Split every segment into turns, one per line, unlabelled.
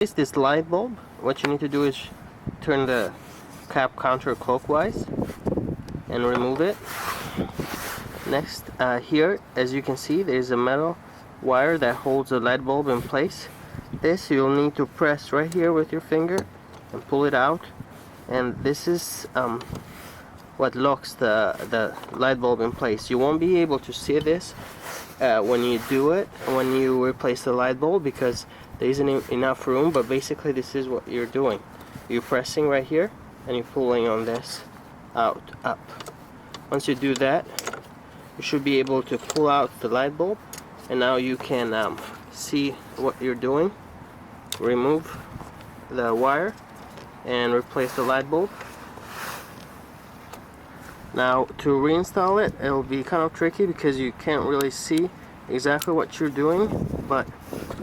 This light bulb, what you need to do is turn the cap counterclockwise and remove it. Next, here, as you can see, there's a metal wire that holds the light bulb in place. This you'll need to press right here with your finger and pull it out, and this is what locks the light bulb in place. You won't be able to see this when you do it, when you replace the light bulb, because there isn't enough room, but basically this is what you're doing. You're pressing right here and you're pulling on this out, up. Once you do that, you should be able to pull out the light bulb, and now you can see what you're doing. Remove the wire and replace the light bulb. Now to reinstall it, it'll be kind of tricky because you can't really see exactly what you're doing, but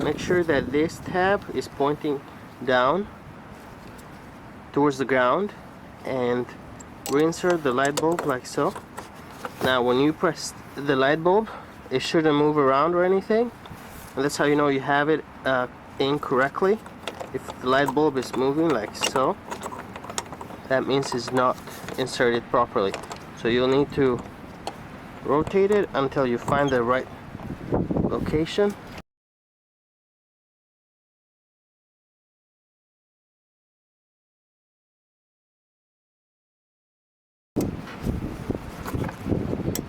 make sure that this tab is pointing down towards the ground, and reinsert the light bulb like so. Now when you press the light bulb, it shouldn't move around or anything, and that's how you know you have it in correctly. If the light bulb is moving like so, that means it's not inserted properly. So you'll need to rotate it until you find the right location.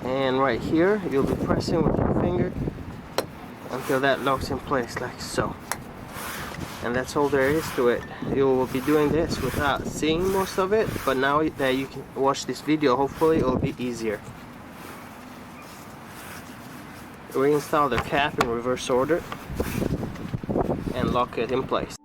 And right here, you'll be pressing with your finger until that locks in place like so. And that's all there is to it. You will be doing this without seeing most of it, but now that you can watch this video, hopefully it will be easier. Reinstall the cap in reverse order and lock it in place.